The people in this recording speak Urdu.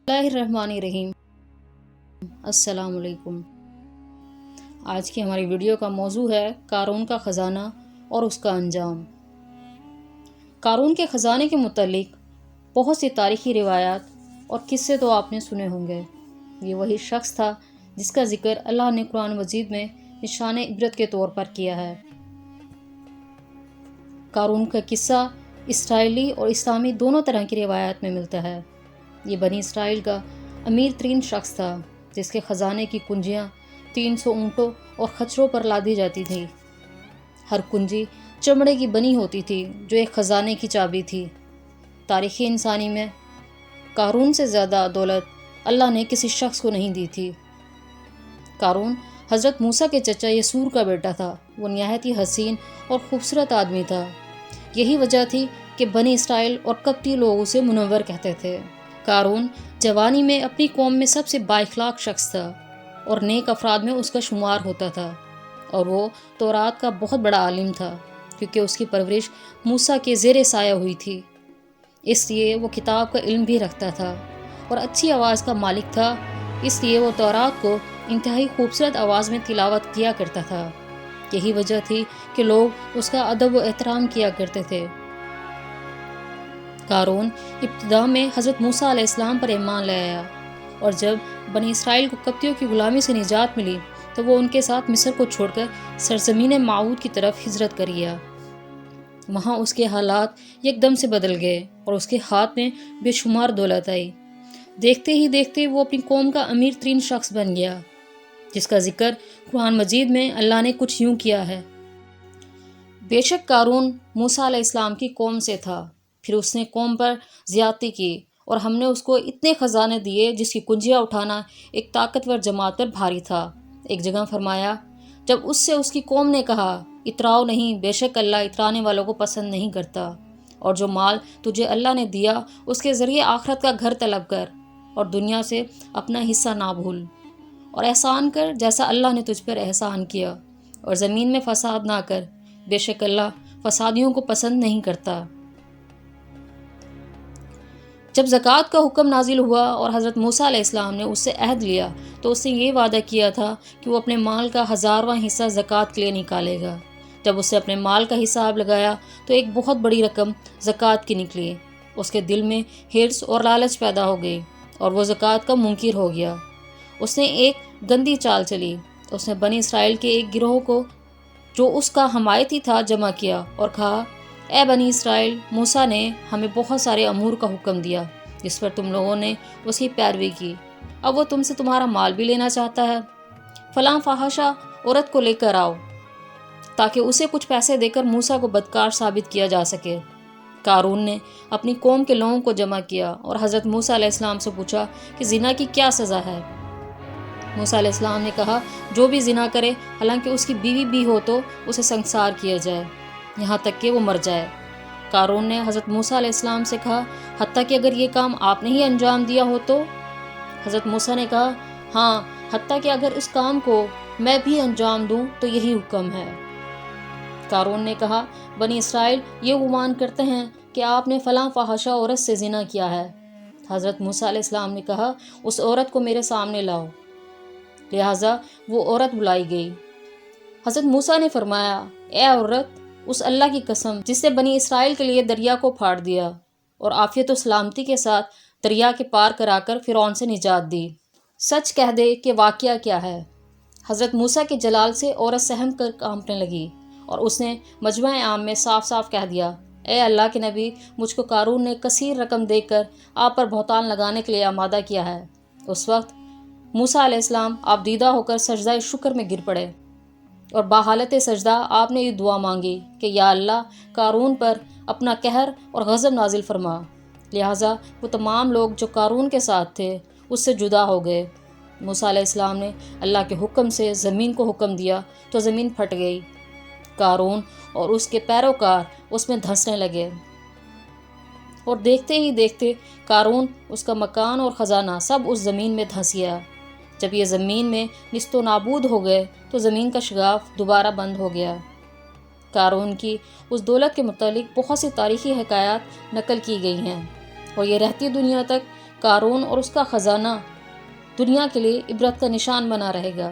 اللہ الرحمن الرحیم۔ السلام علیکم۔ آج کی ہماری ویڈیو کا موضوع ہے قارون کا خزانہ اور اس کا انجام۔ قارون کے خزانے کے متعلق بہت سی تاریخی روایات اور قصے تو آپ نے سنے ہوں گے۔ یہ وہی شخص تھا جس کا ذکر اللہ نے قرآن مجید میں نشان عبرت کے طور پر کیا ہے۔ قارون کا قصہ اسرائیلی اور اسلامی دونوں طرح کی روایات میں ملتا ہے۔ یہ بنی اسرائیل کا امیر ترین شخص تھا جس کے خزانے کی کنجیاں 300 اونٹوں اور خچروں پر لادی جاتی تھی۔ ہر کنجی چمڑے کی بنی ہوتی تھی جو ایک خزانے کی چابی تھی۔ تاریخ انسانی میں قارون سے زیادہ دولت اللہ نے کسی شخص کو نہیں دی تھی۔ قارون حضرت موسیٰ کے چچا یسور کا بیٹا تھا۔ وہ نہایت ہی حسین اور خوبصورت آدمی تھا۔ یہی وجہ تھی کہ بنی اسرائیل اور قبطی لوگ اسے منور کہتے تھے۔ قارون جوانی میں اپنی قوم میں سب سے بااخلاق شخص تھا اور نیک افراد میں اس کا شمار ہوتا تھا، اور وہ تورات کا بہت بڑا عالم تھا کیونکہ اس کی پرورش موسیٰ کے زیر سایہ ہوئی تھی۔ اس لیے وہ کتاب کا علم بھی رکھتا تھا اور اچھی آواز کا مالک تھا، اس لیے وہ تورات کو انتہائی خوبصورت آواز میں تلاوت کیا کرتا تھا۔ یہی وجہ تھی کہ لوگ اس کا ادب و احترام کیا کرتے تھے۔ قارون ابتدا میں حضرت موسیٰ علیہ السلام پر ایمان لے آیا، اور جب بنی اسرائیل کو قبطیوں کی غلامی سے نجات ملی تو وہ ان کے ساتھ مصر کو چھوڑ کر سرزمین معود کی طرف ہجرت کر گیا۔ وہاں اس کے حالات یک دم سے بدل گئے اور اس کے ہاتھ میں بے شمار دولت آئی۔ دیکھتے ہی دیکھتے وہ اپنی قوم کا امیر ترین شخص بن گیا، جس کا ذکر قرآن مجید میں اللہ نے کچھ یوں کیا ہے: بے شک قارون موسیٰ علیہ السلام کی قوم سے تھا، پھر اس نے قوم پر زیادتی کی اور ہم نے اس کو اتنے خزانے دیے جس کی کنجیاں اٹھانا ایک طاقتور جماعت پر بھاری تھا۔ ایک جگہ فرمایا، جب اس سے اس کی قوم نے کہا اتراؤ نہیں، بے شک اللہ اترانے والوں کو پسند نہیں کرتا، اور جو مال تجھے اللہ نے دیا اس کے ذریعے آخرت کا گھر طلب کر اور دنیا سے اپنا حصہ نہ بھول، اور احسان کر جیسا اللہ نے تجھ پر احسان کیا، اور زمین میں فساد نہ کر، بے شک اللہ فسادیوں کو پسند نہیں کرتا۔ جب زکوٰۃ کا حکم نازل ہوا اور حضرت موسیٰ علیہ السلام نے اس سے عہد لیا تو اس نے یہ وعدہ کیا تھا کہ وہ اپنے مال کا 1000واں حصہ زکوٰۃ کے لیے نکالے گا۔ جب اس نے اپنے مال کا حساب لگایا تو ایک بہت بڑی رقم زکوٰۃ کی نکلی۔ اس کے دل میں حرص اور لالچ پیدا ہو گئی اور وہ زکوٰۃ کا منکر ہو گیا۔ اس نے ایک گندی چال چلی۔ اس نے بنی اسرائیل کے ایک گروہ کو جو اس کا حمایتی تھا جمع کیا اور کہا، اے بنی اسرائیل، موسیٰ نے ہمیں بہت سارے امور کا حکم دیا جس پر تم لوگوں نے اس کی پیروی کی۔ اب وہ تم سے تمہارا مال بھی لینا چاہتا ہے۔ فلاں فاحشہ عورت کو لے کر آؤ تاکہ اسے کچھ پیسے دے کر موسیٰ کو بدکار ثابت کیا جا سکے۔ قارون نے اپنی قوم کے لوگوں کو جمع کیا اور حضرت موسیٰ علیہ السلام سے پوچھا کہ زنا کی کیا سزا ہے؟ موسیٰ علیہ السلام نے کہا، جو بھی زنا کرے حالانکہ اس کی بیوی بھی ہو تو اسے سنسار کیا جائے یہاں تک کہ وہ مر جائے۔ قارون نے حضرت موسیٰ علیہ السلام سے کہا، حتیٰ کہ اگر یہ کام آپ نے ہی انجام دیا ہو تو؟ حضرت موسیٰ نے کہا، ہاں، حتیٰ کہ اگر اس کام کو میں بھی انجام دوں تو یہی حکم ہے۔ قارون نے کہا، بنی اسرائیل یہ گمان کرتے ہیں کہ آپ نے فلاں فاحشہ عورت سے زنا کیا ہے۔ حضرت موسیٰ علیہ السلام نے کہا، اس عورت کو میرے سامنے لاؤ۔ لہٰذا وہ عورت بلائی گئی۔ حضرت موسیٰ نے فرمایا، اے عورت، اس اللہ کی قسم جس نے بنی اسرائیل کے لیے دریا کو پھاڑ دیا اور عافیت و سلامتی کے ساتھ دریا کے پار کرا کر فرعون سے نجات دی، سچ کہہ دے کہ واقعہ کیا ہے۔ حضرت موسیٰ کے جلال سے عورت سہم کر کانپنے لگی اور اس نے مجمع عام میں صاف صاف کہہ دیا، اے اللہ کے نبی، مجھ کو قارون نے کثیر رقم دے کر آپ پر بہتان لگانے کے لیے آمادہ کیا ہے۔ اس وقت موسیٰ علیہ السلام آپ دیدہ ہو کر سجدہ شکر میں گر پڑے اور باحالت سجدہ آپ نے یہ دعا مانگی کہ یا اللہ، قارون پر اپنا قہر اور غضب نازل فرما۔ لہٰذا وہ تمام لوگ جو قارون کے ساتھ تھے اس سے جدا ہو گئے۔ موسیٰ علیہ السلام نے اللہ کے حکم سے زمین کو حکم دیا تو زمین پھٹ گئی۔ قارون اور اس کے پیروکار اس میں دھنسنے لگے اور دیکھتے ہی دیکھتے قارون، اس کا مکان اور خزانہ سب اس زمین میں دھنس گیا۔ جب یہ زمین میں نیست و نابود ہو گئے تو زمین کا شگاف دوبارہ بند ہو گیا۔ قارون کی اس دولت کے متعلق بہت سی تاریخی حکایات نقل کی گئی ہیں اور یہ رہتی دنیا تک قارون اور اس کا خزانہ دنیا کے لیے عبرت کا نشان بنا رہے گا۔